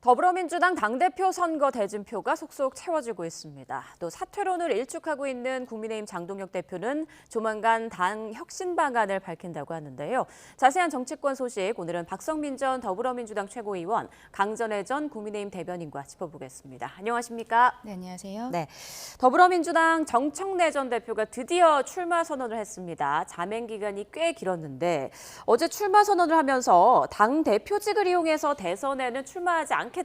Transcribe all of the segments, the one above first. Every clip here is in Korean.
더불어민주당 당대표 선거 대진표가 속속 채워지고 있습니다. 또 사퇴론을 일축하고 있는 국민의힘 장동혁 대표는 조만간 당 혁신 방안을 밝힌다고 하는데요. 자세한 정치권 소식 오늘은 박성민 전 더불어민주당 최고위원, 강전애 전 국민의힘 대변인과 짚어보겠습니다. 안녕하십니까? 네, 안녕하세요. 네, 더불어민주당 정청래 전 대표가 드디어 출마 선언을 했습니다. 자맹 기간이 꽤 길었는데 어제 출마 선언을 하면서 당 대표직을 이용해서 대선에는 출마하지 않겠다.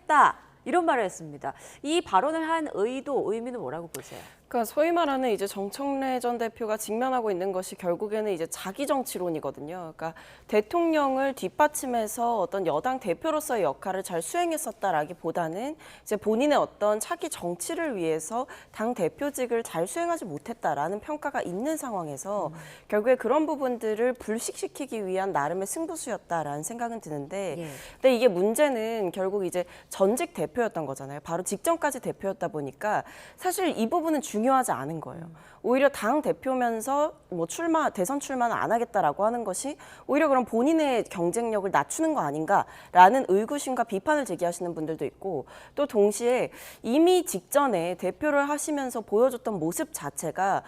이런 말을 했습니다. 이 발언을 한 의도, 의미는 뭐라고 보세요? 그러니까 소위 말하는 이제 정청래 전 대표가 직면하고 있는 것이 결국에는 이제 자기 정치론이거든요. 그러니까 대통령을 뒷받침해서 어떤 여당 대표로서의 역할을 잘 수행했었다라기보다는 이제 본인의 어떤 차기 정치를 위해서 당 대표직을 잘 수행하지 못했다라는 평가가 있는 상황에서 결국에 그런 부분들을 불식시키기 위한 나름의 승부수였다라는 생각은 드는데, 근데 이게 문제는 결국 이제 전직 대표였던 거잖아요. 바로 직전까지 대표였다 보니까 사실 이 부분은 중요하지 않은 거예요. 오히려 당 대표면서 뭐 대선 출마는 안 하겠다라고 하는 것이 오히려 그럼 본인의 경쟁력을 낮추는 거 아닌가라는 의구심과 비판을 제기하시는 분들도 있고, 또 동시에 이미 직전에 대표를 하시면서 보여줬던 모습 자체가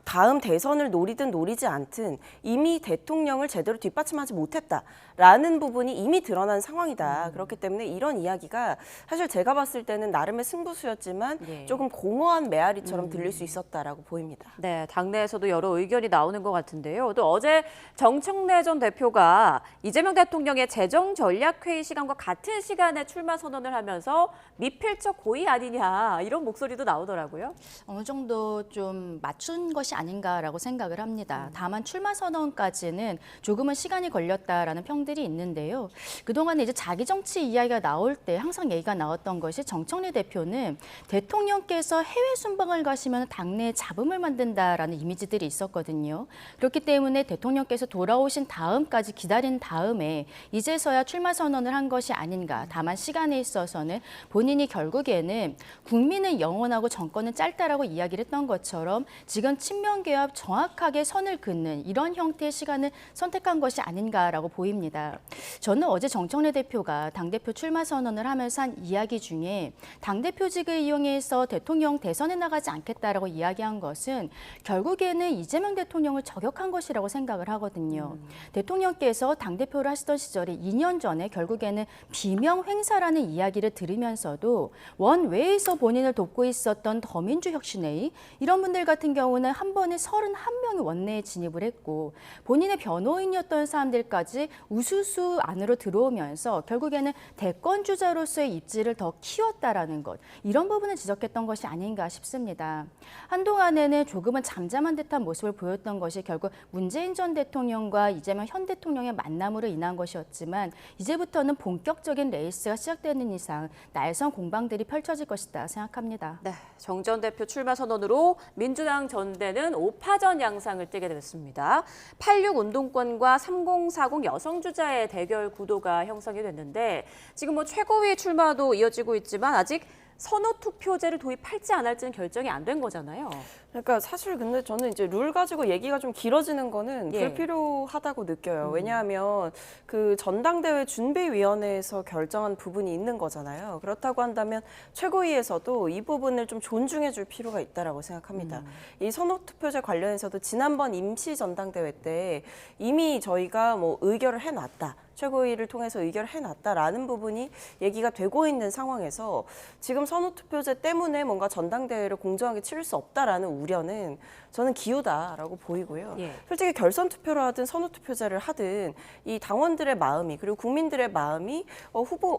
다음 대선을 노리든 노리지 않든 이미 대통령을 제대로 뒷받침하지 못했다라는 부분이 이미 드러난 상황이다. 그렇기 때문에 이런 이야기가 사실 제가 봤을 때는 나름의 승부수였지만 조금 공허한 메아리처럼 들릴 수 있었다라고 보입니다. 네, 당내에서도 여러 의견이 나오는 것 같은데요. 또 어제 정청래 전 대표가 이재명 대통령의 재정전략회의 시간과 같은 시간에 출마 선언을 하면서 미필적 고의 아니냐 이런 목소리도 나오더라고요. 어느 정도 좀 맞춘 것이 아닌가라고 생각을 합니다. 다만 출마 선언까지는 조금은 시간이 걸렸다라는 평들이 있는데요. 그동안 이제 자기 정치 이야기가 나올 때 항상 얘기가 나왔던 것이 정청래 대표는 대통령께서 해외 순방을 가시면 당내에 잡음을 만든다라는 이미지들이 있었거든요. 그렇기 때문에 대통령께서 돌아오신 다음까지 기다린 다음에 이제서야 출마 선언을 한 것이 아닌가. 다만 시간에 있어서는 본인이 결국에는 국민은 영원하고 정권은 짧다라고 이야기를 했던 것처럼 지금 친명계와 정확하게 선을 긋는 이런 형태의 시간을 선택한 것이 아닌가라고 보입니다. 저는 어제 정청래 대표가 당대표 출마 선언을 하면서 한 이야기 중에 당대표직을 이용해서 대통령 대선에 나가지 않겠다라고 이야기한 것은 결국에는 이재명 대통령을 저격한 것이라고 생각을 하거든요. 대통령께서 당대표를 하시던 시절에 2년 전에 결국에는 비명 행사라는 이야기를 들으면서도 원외에서 본인을 돕고 있었던 더민주혁신회의 이런 분들 같은 경우는 한 번에 31명이 원내에 진입을 했고 본인의 변호인이었던 사람들까지 우수수 안으로 들어오면서 결국에는 대권주자로서의 입지를 더 키웠다라는 것, 이런 부분을 지적했던 것이 아닌가 싶습니다. 한동안에는 조금은 잠잠한 듯한 모습을 보였던 것이 결국 문재인 전 대통령과 이재명 현 대통령의 만남으로 인한 것이었지만 이제부터는 본격적인 레이스가 시작되는 이상 날선 공방들이 펼쳐질 것이다 생각합니다. 네, 정 전 대표 출마 선언으로 민주당 전대는 5파전 양상을 띠게 됐습니다. 86 운동권과 3040 여성 주자의 대결 구도가 형성이 됐는데 지금 뭐 최고위 출마도 이어지고 있지만 아직 선호 투표제를 도입할지 안 할지는 결정이 안 된 거잖아요. 그러니까 사실 근데 저는 이제 룰 가지고 얘기가 좀 길어지는 거는 불필요하다고 느껴요. 왜냐하면 그 전당대회 준비위원회에서 결정한 부분이 있는 거잖아요. 그렇다고 한다면 최고위에서도 이 부분을 좀 존중해 줄 필요가 있다라고 생각합니다. 이 선호투표제 관련해서도 지난번 임시 전당대회 때 이미 저희가 뭐 의결을 해놨다. 최고위를 통해서 의결을 해놨다라는 부분이 얘기가 되고 있는 상황에서 지금 선호투표제 때문에 뭔가 전당대회를 공정하게 치를 수 없다라는 우려는 저는 기우다라고 보이고요. 솔직히 결선투표를 하든 선호투표제를 하든 이 당원들의 마음이 그리고 국민들의 마음이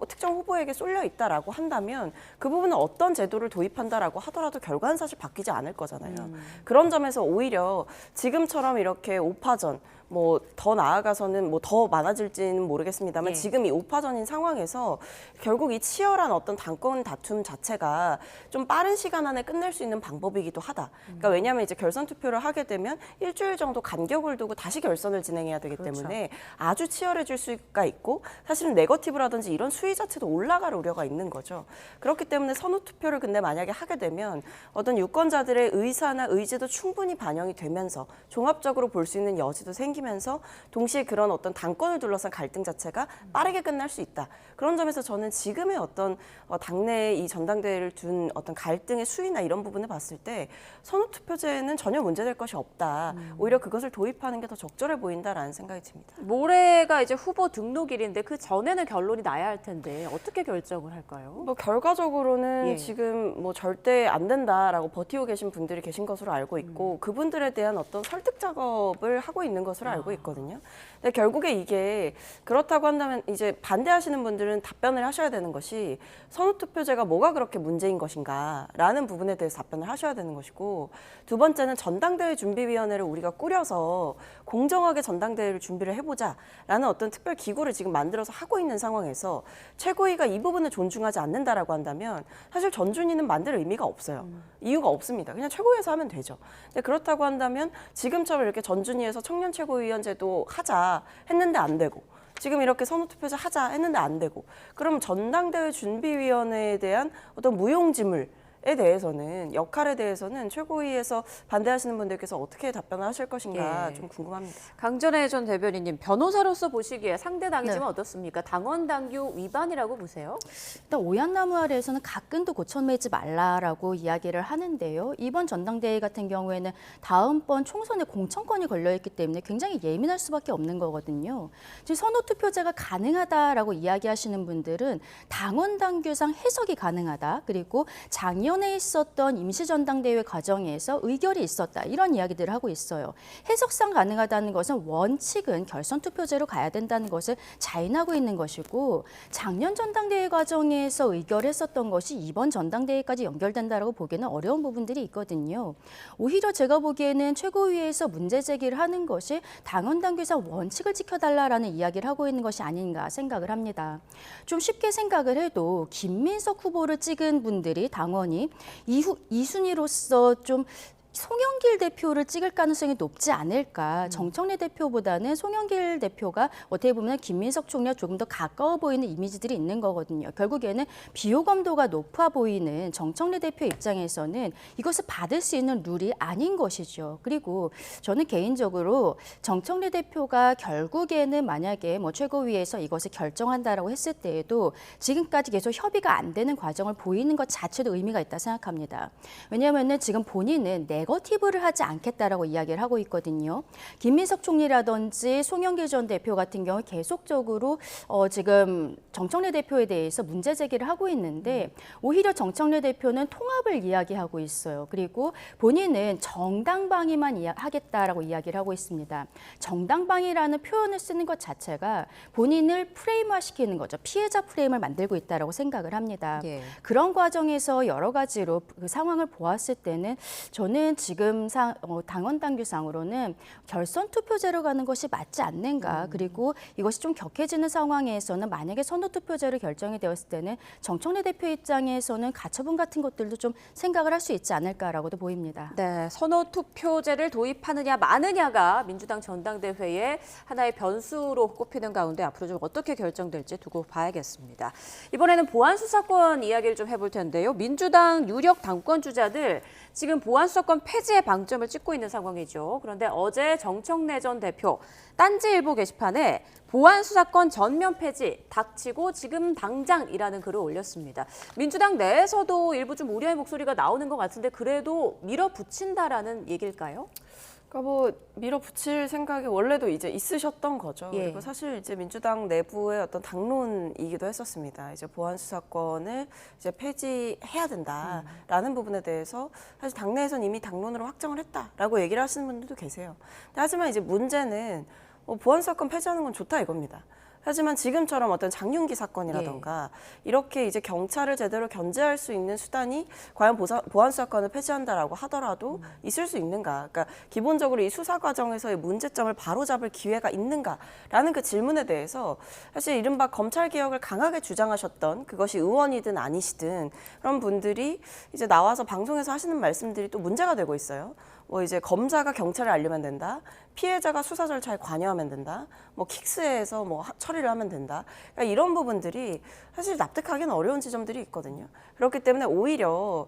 특정 후보에게 쏠려 있다라고 한다면 그 부분은 어떤 제도를 도입한다라고 하더라도 결과는 사실 바뀌지 않을 거잖아요. 그런 점에서 오히려 지금처럼 이렇게 5파전 뭐 더 나아가서는 뭐 더 많아질지는 모르겠습니다만 지금 이 5파전인 상황에서 결국 이 치열한 어떤 당권 다툼 자체가 좀 빠른 시간 안에 끝낼 수 있는 방법이기도 하다. 그러니까 왜냐하면 이제 결선 투표를 하게 되면 일주일 정도 간격을 두고 다시 결선을 진행해야 되기 때문에 아주 치열해질 수가 있고 사실은 네거티브라든지 이런 수위 자체도 올라갈 우려가 있는 거죠. 그렇기 때문에 선호 투표를 근데 만약에 하게 되면 어떤 유권자들의 의사나 의지도 충분히 반영이 되면서 종합적으로 볼 수 있는 여지도 생기고 생기면서 동시에 그런 어떤 당권을 둘러싼 갈등 자체가 빠르게 끝날 수 있다. 그런 점에서 저는 지금의 어떤 당내에 이 전당대회를 둔 어떤 갈등의 수위나 이런 부분을 봤을 때 선호투표제는 전혀 문제될 것이 없다. 오히려 그것을 도입하는 게 더 적절해 보인다라는 생각이 듭니다. 모레가 이제 후보 등록일인데 그 전에는 결론이 나야 할 텐데 어떻게 결정을 할까요? 뭐 결과적으로는 예. 지금 뭐 절대 안 된다라고 버티고 계신 분들이 계신 것으로 알고 있고 그분들에 대한 어떤 설득 작업을 하고 있는 것으로 알고 있거든요. 근데 결국에 이게 그렇다고 한다면 이제 반대하시는 분들은 답변을 하셔야 되는 것이 선호투표제가 뭐가 그렇게 문제인 것인가라는 부분에 대해서 답변을 하셔야 되는 것이고, 두 번째는 전당대회 준비위원회를 우리가 꾸려서 공정하게 전당대회를 준비를 해보자라는 어떤 특별 기구를 지금 만들어서 하고 있는 상황에서 최고위가 이 부분을 존중하지 않는다라고 한다면 사실 전준위는 만들 의미가 없어요. 이유가 없습니다. 그냥 최고위에서 하면 되죠. 근데 그렇다고 한다면 지금처럼 이렇게 전준위에서 청년 최고위원제도 하자 했는데 안 되고, 지금 이렇게 선호투표제 하자 했는데 안 되고, 그럼 전당대회 준비위원회에 대한 어떤 무용지물 에 대해서는 역할에 대해서는 최고위에서 반대하시는 분들께서 어떻게 답변을 하실 것인가 예. 좀 궁금합니다. 강전혜 전 대변인님, 변호사로서 보시기에 상대 당이지만 어떻습니까? 당원 당규 위반이라고 보세요? 일단 오얏나무 아래에서는 각근도 고쳐매지 말라라고 이야기를 하는데요. 이번 전당대회 같은 경우에는 다음번 총선에 공천권이 걸려있기 때문에 굉장히 예민할 수밖에 없는 거거든요. 지금 선호투표제가 가능하다라고 이야기하시는 분들은 당원 당규상 해석이 가능하다. 그리고 작년에 있었던 임시전당대회 과정에서 의결이 있었다. 이런 이야기들을 하고 있어요. 해석상 가능하다는 것은 원칙은 결선투표제로 가야 된다는 것을 자인하고 있는 것이고, 작년 전당대회 과정에서 의결했었던 것이 이번 전당대회까지 연결된다라고 보기에는 어려운 부분들이 있거든요. 오히려 제가 보기에는 최고위에서 문제 제기를 하는 것이 당원 당규상 원칙을 지켜달라라는 이야기를 하고 있는 것이 아닌가 생각을 합니다. 좀 쉽게 생각을 해도 김민석 후보를 찍은 분들이 당원이 이순위로서 좀 송영길 대표를 찍을 가능성이 높지 않을까. 정청래 대표보다는 송영길 대표가 어떻게 보면 김민석 총리와 조금 더 가까워 보이는 이미지들이 있는 거거든요. 결국에는 비호감도가 높아 보이는 정청래 대표 입장에서는 이것을 받을 수 있는 룰이 아닌 것이죠. 그리고 저는 개인적으로 정청래 대표가 결국에는 만약에 뭐 최고위에서 이것을 결정한다라고 했을 때에도 지금까지 계속 협의가 안 되는 과정을 보이는 것 자체도 의미가 있다 생각합니다. 왜냐하면 지금 본인은 네거티브를 하지 않겠다라고 이야기를 하고 있거든요. 김민석 총리라든지 송영길 전 대표 같은 경우 계속적으로 지금 정청래 대표에 대해서 문제 제기를 하고 있는데, 오히려 정청래 대표는 통합을 이야기하고 있어요. 그리고 본인은 정당방위만 하겠다라고 이야기를 하고 있습니다. 정당방위라는 표현을 쓰는 것 자체가 본인을 프레임화시키는 거죠. 피해자 프레임을 만들고 있다라고 생각을 합니다. 예. 그런 과정에서 여러 가지로 그 상황을 보았을 때는 저는 지금 당원 당규상으로는 결선 투표제로 가는 것이 맞지 않는가. 그리고 이것이 좀 격해지는 상황에서는 만약에 선호 투표제로 결정이 되었을 때는 정청래 대표 입장에서는 가처분 같은 것들도 좀 생각을 할 수 있지 않을까라고도 보입니다. 네, 선호 투표제를 도입하느냐 마느냐가 민주당 전당대회의 하나의 변수로 꼽히는 가운데 앞으로 좀 어떻게 결정될지 두고 봐야겠습니다. 이번에는 보안 수사권 이야기를 좀 해볼 텐데요. 민주당 유력 당권 주자들 지금 보안 수사권 폐지에 방점을 찍고 있는 상황이죠. 그런데 어제 정청래 전 대표 딴지일보 게시판에 보안 수사권 전면 폐지 닥치고 지금 당장이라는 글을 올렸습니다. 민주당 내에서도 일부 좀 우려의 목소리가 나오는 것 같은데 그래도 밀어붙인다라는 얘기일까요? 그러니까 뭐 밀어붙일 생각이 원래도 이제 있으셨던 거죠. 예. 그리고 사실 이제 민주당 내부의 어떤 당론이기도 했었습니다. 이제 보안 수사권을 이제 폐지해야 된다라는 부분에 대해서 사실 당내에선 이미 당론으로 확정을 했다라고 얘기를 하시는 분들도 계세요. 하지만 이제 문제는 보안 수사권 폐지하는 건 좋다 이겁니다. 하지만 지금처럼 어떤 장윤기 사건이라던가 이렇게 이제 경찰을 제대로 견제할 수 있는 수단이 과연 보안 수사권을 폐지한다라고 하더라도 있을 수 있는가? 그러니까 기본적으로 이 수사 과정에서의 문제점을 바로잡을 기회가 있는가라는 그 질문에 대해서 사실 이른바 검찰 개혁을 강하게 주장하셨던 그것이 의원이든 아니시든 그런 분들이 이제 나와서 방송에서 하시는 말씀들이 또 문제가 되고 있어요. 뭐 이제 검사가 경찰에 알리면 된다. 피해자가 수사 절차에 관여하면 된다. 뭐 킥스에서 뭐 처리를 하면 된다. 그러니까 이런 부분들이 사실 납득하기는 어려운 지점들이 있거든요. 그렇기 때문에 오히려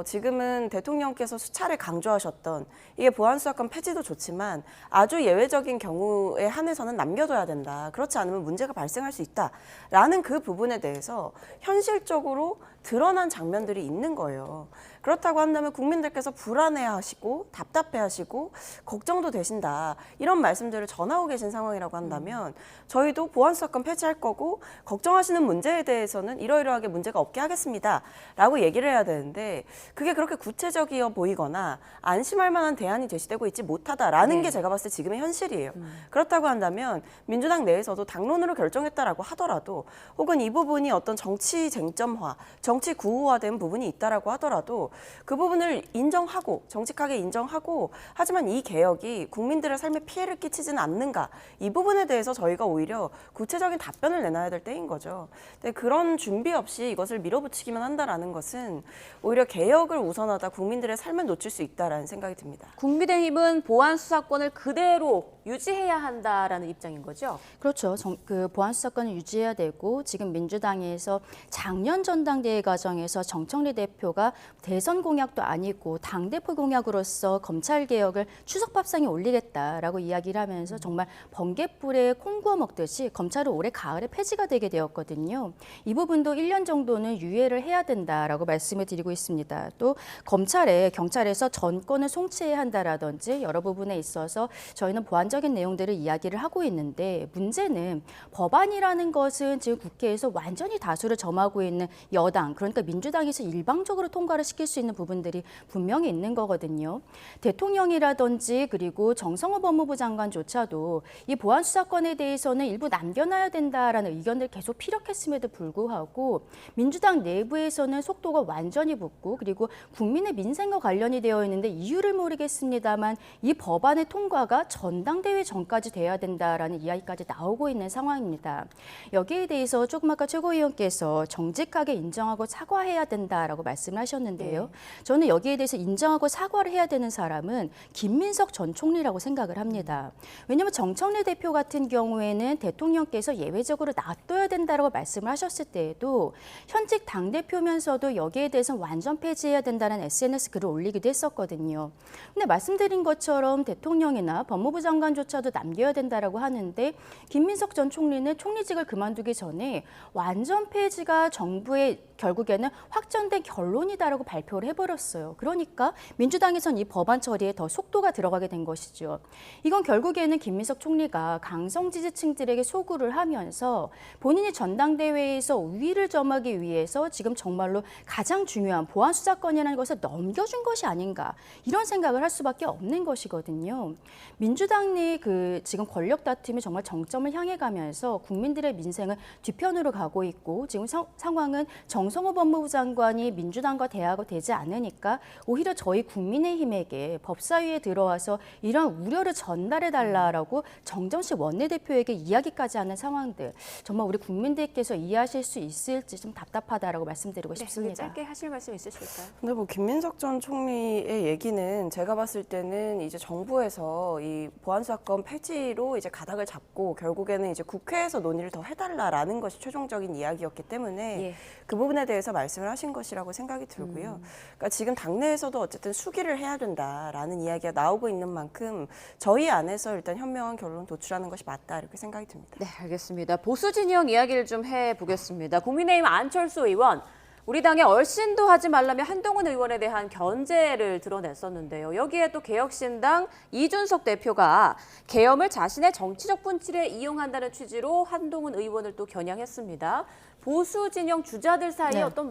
지금은 대통령께서 수차례 강조하셨던 이게 보안수사권 폐지도 좋지만 아주 예외적인 경우에 한해서는 남겨둬야 된다. 그렇지 않으면 문제가 발생할 수 있다라는 그 부분에 대해서 현실적으로 드러난 장면들이 있는 거예요. 그렇다고 한다면 국민들께서 불안해하시고 답답해하시고 걱정도 되신다. 이런 말씀들을 전하고 계신 상황이라고 한다면 저희도 보안수사권 폐지할 거고 걱정하시는 문제에 대해서는 이러이러하게 문제가 없게 하겠습니다. 라고 얘기를 해야 되는데 그게 그렇게 구체적이어 보이거나 안심할 만한 대안이 제시되고 있지 못하다라는 게 제가 봤을 때 지금의 현실이에요. 그렇다고 한다면 민주당 내에서도 당론으로 결정했다라고 하더라도 혹은 이 부분이 어떤 정치 쟁점화, 정치 구호화된 부분이 있다라고 하더라도 그 부분을 인정하고 정직하게 인정하고 하지만 이 개혁이 국민들의 삶에 피해를 끼치지는 않는가 이 부분에 대해서 저희가 오히려 구체적인 답변을 내놔야 될 때인 거죠. 근데 그런 준비 없이 이것을 밀어붙이기만 한다라는 것은 오히려 개혁을 우선하다 국민들의 삶을 놓칠 수 있다라는 생각이 듭니다. 국민의힘은 보안 수사권을 그대로 유지해야 한다라는 입장인 거죠? 그렇죠. 그 보안 수사권을 유지해야 되고 지금 민주당에서 작년 전당대회 과정에서 정청래 대표가 대선 공약도 아니고 당대표 공약으로서 검찰 개혁을 추석밥상에 올리겠다라고 이야기를 하면서 정말 번갯불에 콩 구워 먹듯이 검찰은 올해 가을에 폐지가 되게 되었거든요. 이 부분도 1년 정도는 유예를 해야 된다라고 말씀을 드리고 있습니다. 또 경찰에서 전권을 송치해야 한다라든지 여러 부분에 있어서 저희는 보완적인 내용들을 이야기를 하고 있는데 문제는 법안이라는 것은 지금 국회에서 완전히 다수를 점하고 있는 여당 그러니까 민주당에서 일방적으로 통과를 시킬 수 있는 부분들이 분명히 있는 거거든요. 대통령이라든지 그리고 정성호 법무부 장관조차도 이 보안 수사권에 대해서는 일부 남겨놔야 된다라는 의견들 계속 피력했음에도 불구하고 민주당 내부에서는 속도가 완전히 붙고 그리고 국민의 민생과 관련이 되어 있는데 이유를 모르겠습니다만 이 법안의 통과가 전당대회 전까지 돼야 된다라는 이야기까지 나오고 있는 상황입니다. 여기에 대해서 조금 아까 최고위원께서 정직하게 인정하고 사과해야 된다라고 말씀을 하셨는데요. 저는 여기에 대해서 인정하고 사과를 해야 되는 사람은 김민석 전 총리라고 생각을 합니다. 왜냐하면 정청래 대표 같은 경우에는 대통령께서 예외적으로 놔둬야 된다라고 말씀을 하셨을 때에도 현직 당대표면서도 여기에 대해서는 완전 폐지해야 된다는 SNS 글을 올리기도 했었거든요. 근데 말씀드린 것처럼 대통령이나 법무부 장관조차도 남겨야 된다라고 하는데 김민석 전 총리는 총리직을 그만두기 전에 완전 폐지가 정부의 결국에는 확정된 결론이다라고 발표를 해버렸어요. 그러니까 민주당에선 이 법안 처리에 더 속도가 들어가게 된 것이죠. 이건 결국에는 김민석 총리가 강성 지지층들에게 소구를 하면서 본인이 전당대회에서 우위를 점하기 위해서 지금 정말로 가장 중요한 보안 수사권이라는 것을 넘겨준 것이 아닌가 이런 생각을 할 수밖에 없는 것이거든요. 민주당 내 그 지금 권력 다툼이 정말 정점을 향해 가면서 국민들의 민생은 뒤편으로 가고 있고 지금 상황은 정성호 법무부 장관이 민주당과 대화가 되지 않으니까 오히려 저희 국민의힘에게 법사위에 들어와서 이런 우려를 전달해달라고 정정식 원내대표에게 이야기까지 하는 상황들 정말 우리 국민들께서 이해하실 수 있을지 좀 답답하다라고 말씀드리고 싶습니다. 짧게 하실 말씀 있으실까요? 근데 뭐 김민석 전 총리의 얘기는 제가 봤을 때는 이제 정부에서 이 보안수사권 폐지로 이제 가닥을 잡고 결국에는 이제 국회에서 논의를 더 해달라라는 것이 최종적인 이야기였기 때문에 그 부분에 대해서 말씀을 하신 것이라고 생각이 들고요. 그러니까 지금 당내에서도 어쨌든 수기를 해야 된다라는 이야기가 나오고 있는 만큼 저희 안에서 일단 현명한 결론 도출하는 것이 맞다 이렇게 생각이 듭니다. 네, 알겠습니다. 보수 진영 이야기를 좀 해보겠습니다. 국민의힘 안철수 의원, 우리 당에 얼씬도 하지 말라며 한동훈 의원에 대한 견제를 드러냈었는데요. 여기에 또 개혁신당 이준석 대표가 계엄을 자신의 정치적 분칠에 이용한다는 취지로 한동훈 의원을 또 겨냥했습니다. 보수 진영 주자들 사이에 어떤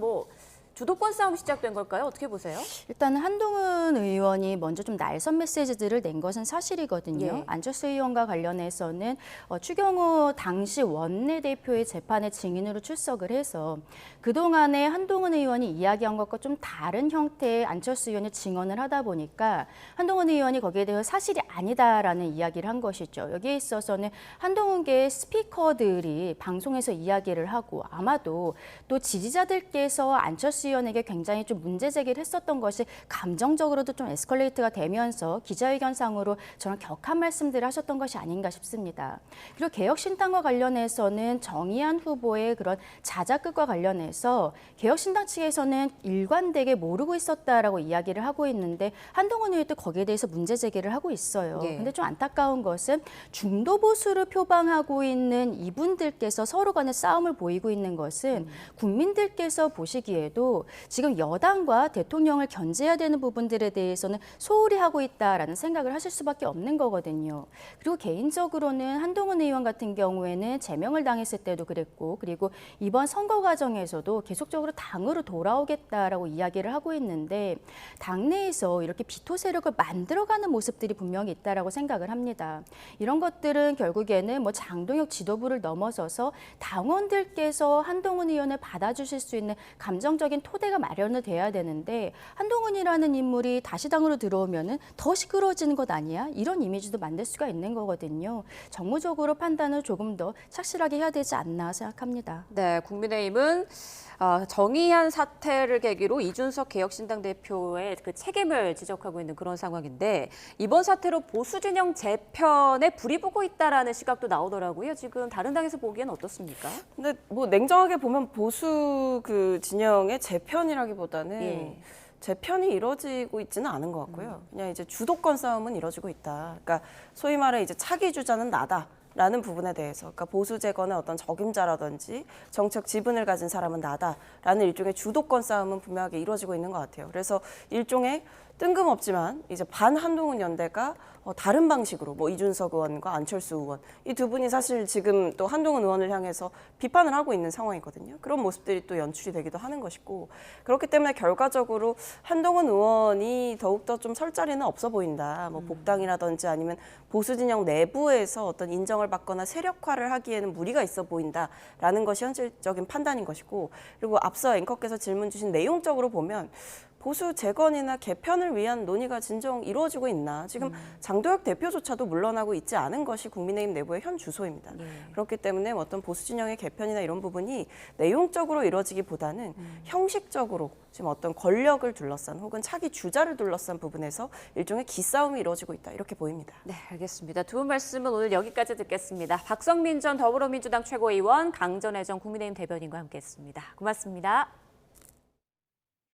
주도권 싸움이 시작된 걸까요? 어떻게 보세요? 일단 한동훈 의원이 먼저 좀 날선 메시지들을 낸 것은 사실이거든요. 안철수 의원과 관련해서는 추경호 당시 원내대표의 재판에 증인으로 출석을 해서 그동안에 한동훈 의원이 이야기한 것과 좀 다른 형태의 안철수 의원이 증언을 하다 보니까 한동훈 의원이 거기에 대해 사실이 아니다라는 이야기를 한 것이죠. 여기에 있어서는 한동훈계의 스피커들이 방송에서 이야기를 하고 아마도 또 지지자들께서 안철수 정치위원에게 굉장히 좀 문제 제기를 했었던 것이 감정적으로도 좀 에스컬레이트가 되면서 기자회견상으로 저런 격한 말씀들을 하셨던 것이 아닌가 싶습니다. 그리고 개혁신당과 관련해서는 정의안 후보의 그런 자작극과 관련해서 개혁신당 측에서는 일관되게 모르고 있었다라고 이야기를 하고 있는데 한동훈 의원도 거기에 대해서 문제 제기를 하고 있어요. 예. 근데 좀 안타까운 것은 중도 보수를 표방하고 있는 이분들께서 서로 간의 싸움을 보이고 있는 것은 국민들께서 보시기에도 지금 여당과 대통령을 견제해야 되는 부분들에 대해서는 소홀히 하고 있다라는 생각을 하실 수밖에 없는 거거든요. 그리고 개인적으로는 한동훈 의원 같은 경우에는 제명을 당했을 때도 그랬고 그리고 이번 선거 과정에서도 계속적으로 당으로 돌아오겠다라고 이야기를 하고 있는데 당내에서 이렇게 비토 세력을 만들어가는 모습들이 분명히 있다라고 생각을 합니다. 이런 것들은 결국에는 뭐 장동혁 지도부를 넘어서서 당원들께서 한동훈 의원을 받아주실 수 있는 감정적인 토대가 마련이 돼야 되는데 한동훈이라는 인물이 다시 당으로 들어오면은 더 시끄러워지는 것 아니야? 이런 이미지도 만들 수가 있는 거거든요. 정무적으로 판단을 조금 더 착실하게 해야 되지 않나 생각합니다. 네, 국민의힘은 정의한 사태를 계기로 이준석 개혁신당 대표의 그 책임을 지적하고 있는 그런 상황인데 이번 사태로 보수 진영 재편에 불이 붙고 있다라는 시각도 나오더라고요. 지금 다른 당에서 보기엔 어떻습니까? 근데 뭐 냉정하게 보면 보수 그 진영의 재편이라기보다는 예. 재편이 이루어지고 있지는 않은 것 같고요. 그냥 이제 주도권 싸움은 이루어지고 있다. 그러니까 소위 말해 이제 차기 주자는 나다. 라는 부분에 대해서, 그러니까 보수 재건의 어떤 적임자라든지 정책 지분을 가진 사람은 나다라는 일종의 주도권 싸움은 분명하게 이루어지고 있는 것 같아요. 그래서 일종의 뜬금없지만 이제 반 한동훈 연대가 다른 방식으로 뭐 이준석 의원과 안철수 의원 이 두 분이 사실 지금 또 한동훈 의원을 향해서 비판을 하고 있는 상황이거든요. 그런 모습들이 또 연출이 되기도 하는 것이고 그렇기 때문에 결과적으로 한동훈 의원이 더욱더 좀 설 자리는 없어 보인다. 뭐 복당이라든지 아니면 보수 진영 내부에서 어떤 인정을 받거나 세력화를 하기에는 무리가 있어 보인다라는 것이 현실적인 판단인 것이고 그리고 앞서 앵커께서 질문 주신 내용적으로 보면 보수 재건이나 개편을 위한 논의가 진정 이루어지고 있나. 지금 장도혁 대표조차도 물러나고 있지 않은 것이 국민의힘 내부의 현 주소입니다. 그렇기 때문에 어떤 보수 진영의 개편이나 이런 부분이 내용적으로 이루어지기보다는 형식적으로 지금 어떤 권력을 둘러싼 혹은 차기 주자를 둘러싼 부분에서 일종의 기싸움이 이루어지고 있다. 이렇게 보입니다. 네, 알겠습니다. 두 분 말씀은 오늘 여기까지 듣겠습니다. 박성민 전 더불어민주당 최고위원, 강전혜정 국민의힘 대변인과 함께했습니다. 고맙습니다.